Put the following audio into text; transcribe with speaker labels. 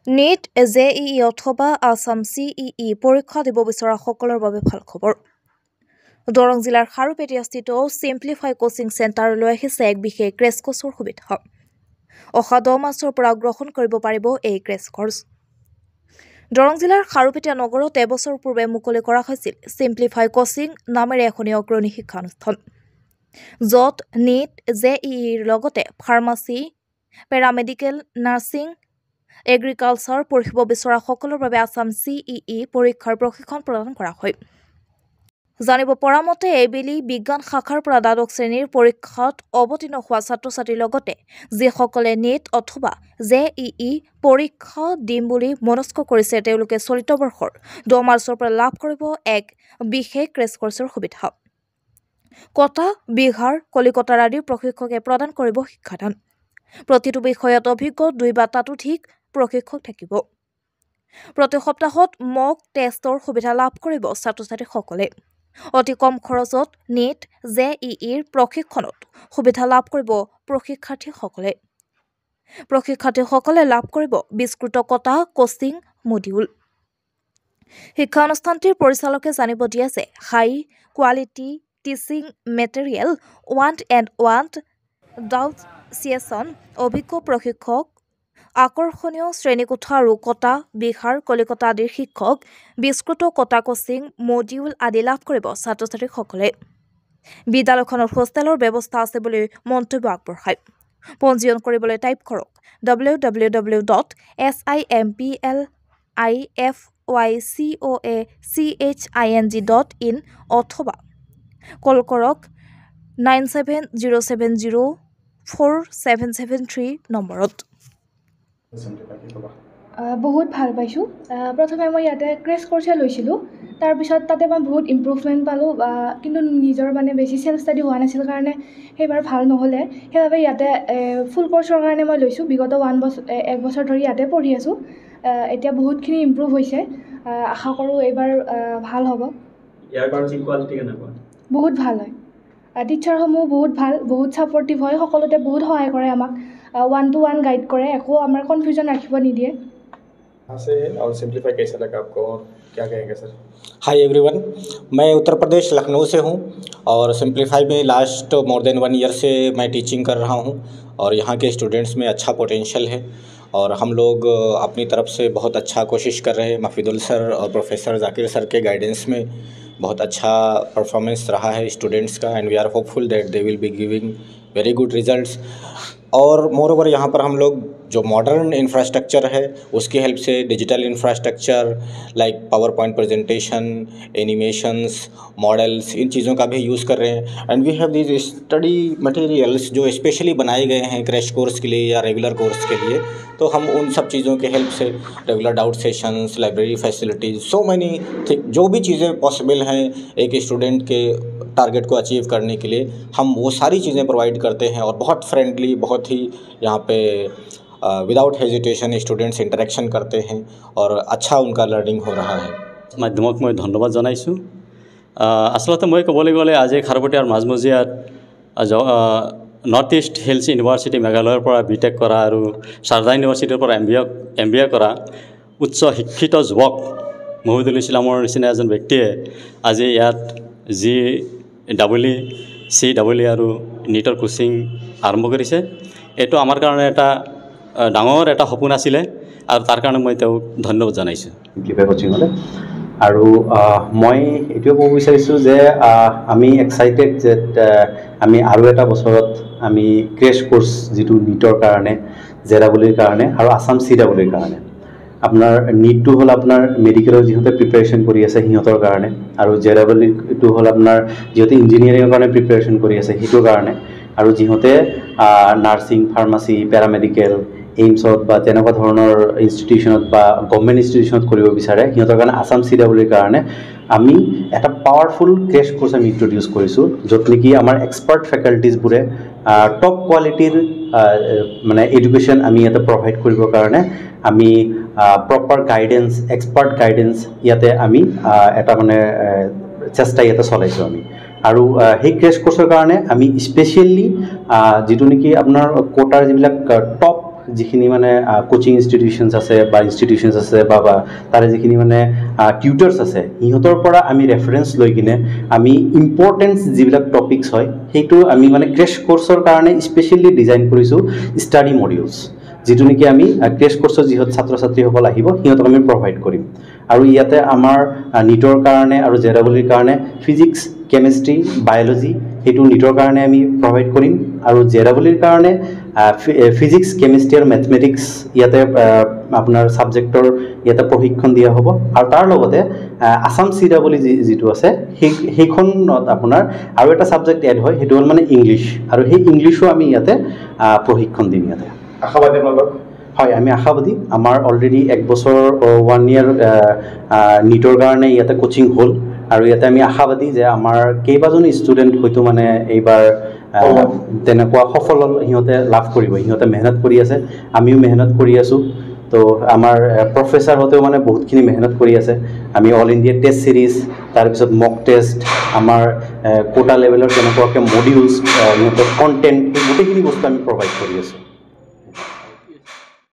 Speaker 1: NEET, JEE অথবা Assam CEE পৰীক্ষা দিব বিচৰা সকলৰ বাবে ভাল খবৰ। দৰং জিলাৰ খাৰুপেটীয়াস্থিত সিম্পলিফাই কোচিং চেণ্টাৰলৈ আহিছে এক বিশেষ ক্ৰেছ কোৰ্ছৰ সুবিধা। অহা 10 মাৰ্চৰ পৰা গ্ৰহণ কৰিব পাৰিব এই ক্ৰেছ কোৰ্ছ। দৰং জিলাৰ খাৰুপেটীয়া নগৰত এবছৰ পূৰ্বে মুকলি কৰা হৈছিল সিম্পলিফাই কোচিং নামেৰে এখন অগ্ৰণী শিক্ষানুষ্ঠান, য'ত NEET, JEEৰ লগতে ফাৰ্মাচী, পেৰামেডিকেল, নাৰ্ছিং, এগ্ৰিকালচাৰ পঢ়িব বিচৰা সকলৰ বাবে আসাম CEE পৰীক্ষাৰ প্ৰশিক্ষণ প্ৰদান কৰা হয়। জানিব পৰা মতে এইবেলি বিজ্ঞান শাখাৰ পৰা দ্বাদশ শ্ৰেণীৰ পৰীক্ষাত অৱতীৰ্ণ হোৱা ছাত্ৰ-ছাত্ৰীৰ লগতে যিসকলে NEET অথবা JEE পৰীক্ষা দিম বুলি মনস্থ কৰিছে তেওঁলোকে চলিত বৰ্ষৰ 10 মাৰ্চৰ পৰা লাভ কৰিব এক বিশেষ ক্ৰেছ কোৰ্ছৰ সুবিধা। কটা, বিহাৰ, কলিকতাৰ আদিৰ প্ৰশিক্ষকে প্ৰদান কৰিব শিক্ষাদান। প্ৰতিটো বিষয়ত অভিজ্ঞ 2 বা তাতোধিক প্ৰশিক্ষক থাকিব। প্ৰতি সপ্তাহত মক টেষ্টৰ সুবিধা লাভ কৰিব ছাত্ৰ-ছাত্ৰীসকলে। অতি কম খৰচত NEET, JEEৰ প্ৰশিক্ষণত সুবিধা লাভ কৰিব প্ৰশিক্ষাৰ্থীসকলে। প্ৰশিক্ষাৰ্থীসকলে লাভ কৰিব বিস্তৃত কটা কোচিং মডিউল। শিক্ষানুষ্ঠানটিৰ পৰিচালকে জানিব দিয়ে যে হাই কোৱালিটি টিচিং মেটেৰিয়েল, ওৱান ডাউচিয়েশ্যন, অভিজ্ঞ প্ৰশিক্ষক, আকৰ্ষণীয় শ্ৰেণীকোঠা আৰু কটা, বিহাৰ, কলিকতা আদিৰ শিক্ষক, বিস্তৃত কটা কোচিং মডিউল আদি লাভ কৰিব ছাত্ৰ-ছাত্ৰীসকলে। বিদ্যালয়খনৰ হোষ্টেলৰ ব্যৱস্থা আছে বুলি মন্তব্য আগবঢ়ায়। পঞ্জীয়ন কৰিবলৈ টাইপ কৰক www.simplyfyching.in অথবা কল কৰক 9707047773 নম্বৰত।
Speaker 2: বহুত ভাল পাইছোঁ। প্ৰথমে মই ইয়াতে ক্ৰেছ কোৰ্ছে লৈছিলোঁ, তাৰপিছত তাতে মই বহুত ইম্প্ৰুভমেণ্ট পালোঁ, কিন্তু নিজৰ বেছি চেল্ফ ষ্টাডি হোৱা নাছিল কাৰণে সেইবাৰ ভাল নহ'লে, সেইবাবে ইয়াতে ফুল কোৰ্ছৰ কাৰণে মই লৈছোঁ। বিগত 1 বছৰ ধৰি ইয়াতে পঢ়ি আছোঁ। এতিয়া বহুতখিনি ইম্প্ৰুভ হৈছে, আশা কৰোঁ এইবাৰ ভাল হ'ব।
Speaker 3: ইয়াৰ কোচিং কোৱালিটি কেনেকুৱা?
Speaker 2: বহুত ভাল হয়। টিচাৰসমূহ বহুত ভাল, বহুত ছাপৰ্টিভ হয়, সকলোতে বহুত সহায় কৰে আমাক, 1-to-1 গাইড কৰে, একো আমাৰ কনফিউজন ৰাখিব নিদিয়ে।
Speaker 3: और सिंप्लीफाई कैसा लगा आपको, क्या कहेंगे सर?
Speaker 4: हाय एवरीवन, मैं उत्तर प्रदेश लखनऊ से हूँ और सिंप्लीफाई में लास्ट मोर देन 1 ईयर से मैं टीचिंग कर रहा हूँ और यहाँ के स्टूडेंट्स में अच्छा पोटेंशियल है और हम लोग अपनी तरफ से बहुत अच्छा कोशिश कर रहे हैं। मफिदुल सर और प्रोफेसर जाकिर सर के गाइडेंस में बहुत अच्छा परफॉर्मेंस रहा है स्टूडेंट्स का and we are hopeful that they will be giving very good results. और मोर ओवर यहाँ पर हम लोग जो मॉडर्न इंफ्रास्ट्रक्चर है उसकी हेल्प से digital infrastructure like power point presentation, animations, models, इन चीज़ों का भी यूज़ कर रहे हैं and we have these study materials जो स्पेशली बनाए गए हैं क्रैश कोर्स के लिए या रेगुलर कोर्स के लिए। तो हम उन सब चीज़ों के हेल्प से regular doubt sessions, library facilities, so many जो भी चीज़ें पॉसिबल हैं एक स्टूडेंट के टारगेट को अचीव करने के लिए, हम वो सारी चीज़ें प्रोवाइड करते हैं और बहुत फ्रेंडली, बहुत ही यहाँ पे विदाउट हेजिटेशन स्टूडेंट्स इंटरेक्शन करते हैं और अच्छा उनका लर्निंग हो रहा है।
Speaker 5: माध्यमक मैं धन्यवाद जनाइছোঁ। आसलते मैं कबले गले आज खारुपेटीयार মাজমজিয়াত नॉर्थ ईस्ट हिल्स यूनिवर्सिटी मेघालयर पर बीटेक करा और शारदा यूनिवर्सिटीर पर MBA करा उच्च शिक्षित युवक মহিদুল ইছলামৰ নিচিনা এজন ব্যক্তিয়ে আজি ইয়াত JEE আৰু নীটৰ কোচিং আৰম্ভ কৰিছে। এইটো আমাৰ কাৰণে এটা ডাঙৰ এটা সপোন আছিলে আৰু তাৰ কাৰণে মই তেওঁক ধন্যবাদ জনাইছোঁ।
Speaker 6: আৰু মই এইটোও ক'ব বিচাৰিছোঁ যে আমি এক্সাইটেড যে আমি আৰু এটা বছৰত আমি ক্ৰেছ কোৰ্ছ যিটো নীটৰ কাৰণে, JEEৰ কাৰণে আৰু আসাম CEEৰ কাৰণে, আপোনাৰ নীটটো হ'ল আপোনাৰ মেডিকেলৰ যিহঁতে প্ৰিপেৰেশ্যন কৰি আছে সিহঁতৰ কাৰণে, আৰু JEEৰটো হ'ল আপোনাৰ যিহঁতে ইঞ্জিনিয়াৰিঙৰ কাৰণে প্ৰিপেৰেশ্যন কৰি আছে সেইটোৰ কাৰণে, আৰু যিহঁতে নাৰ্ছিং, ফাৰ্মাচী, পেৰামেডিকেল, এইমছত বা তেনেকুৱা ধৰণৰ ইনষ্টিটিউশ্যনত বা গভৰ্ণমেণ্ট ইনষ্টিটিউশ্যনত কৰিব বিচাৰে সিহঁতৰ কাৰণে আসাম CEEৰ কাৰণে আমি এটা পাৱাৰফুল ক্ৰেছ কোৰ্ছ আমি ইন্ট্ৰডিউচ কৰিছোঁ, য'ত নেকি আমাৰ এক্সপাৰ্ট ফেকাল্টিজবোৰে টপ কোৱালিটিৰ এডুকেশ্যন আমি ইয়াতে প্ৰভাইড কৰিবৰ কাৰণে আমি প্ৰপাৰ গাইডেন্স, এক্সপাৰ্ট গাইডেন্স ইয়াতে আমি এটা চেষ্টা ইয়াতে চলাইছোঁ আমি। আৰু সেই ক্ৰেছ কোৰ্ছৰ কাৰণে আমি স্পেচিয়েলি যিটো নেকি আপোনাৰ কোটাৰ যিবিলাক টপ যিখিনি মানে কোচিং ইনষ্টিটিউশ্যনছ আছে বা ইনষ্টিটিউশ্যনছ আছে বা তাৰে যিখিনি মানে টিউটাৰ্ছ আছে সিহঁতৰ পৰা আমি ৰেফাৰেঞ্চ লৈ কিনে আমি ইম্পৰ্টেঞ্চ যিবিলাক টপিকছ হয় সেইটো আমি মানে ক্ৰেছ কোৰ্চৰ কাৰণে স্পেচিয়েলি ডিজাইন কৰিছোঁ ষ্টাডি মডিউলছ যিটো নেকি আমি ক্ৰেছ কোৰ্চৰ যিহঁত ছাত্ৰ ছাত্ৰীসকল আহিব সিহঁতক আমি প্ৰভাইড কৰিম আৰু ইয়াতে আমাৰ নিটৰ কাৰণে আৰু জেডাবলিৰ কাৰণে ফিজিক্স কেমেষ্ট্ৰি বায়'লজি সেইটো নিটৰ কাৰণে আমি প্ৰভাইড কৰিম আৰু জেডাবলিৰ কাৰণে ফিজিক্স কেমেষ্ট্ৰি আৰু মেথমেটিক্স ইয়াতে আপোনাৰ ছাবজেক্টৰ ইয়াতে প্ৰশিক্ষণ দিয়া হ'ব আৰু তাৰ লগতে আছাম CW যিটো আছে সেইখনত আপোনাৰ আৰু এটা ছাবজেক্ট এড হয় সেইটো হ'ল মানে ইংলিছ আৰু সেই ইংলিছো আমি ইয়াতে প্ৰশিক্ষণ দিম ইয়াতে
Speaker 3: আশাবাদী আপোনালোক
Speaker 6: হয় আমি আশাবাদী আমাৰ অলৰেডি 1 বছৰ 1 ইয়াৰ নিটৰ কাৰণে ইয়াতে কোচিং হ'ল আৰু ইয়াতে আমি আশাবাদী যে আমাৰ কেইবাজন ষ্টুডেণ্ট হয়তো মানে এইবাৰ তেনেকুৱা সফল সিহঁতে লাভ কৰিব সিহঁতে মেহনত কৰি আছে আমিও মেহনত কৰি আছোঁ তো আমাৰ প্ৰফেচাৰহঁতেও মানে বহুতখিনি মেহনত কৰি আছে আমি অল ইণ্ডিয়া টেষ্ট চিৰিজ তাৰপিছত মক টেষ্ট আমাৰ কোটা লেভেলৰ কেনেকুৱাকৈ মডিউলছ সিহঁতৰ কণ্টেণ্ট গোটেইখিনি বস্তু আমি প্ৰভাইড কৰি আছোঁ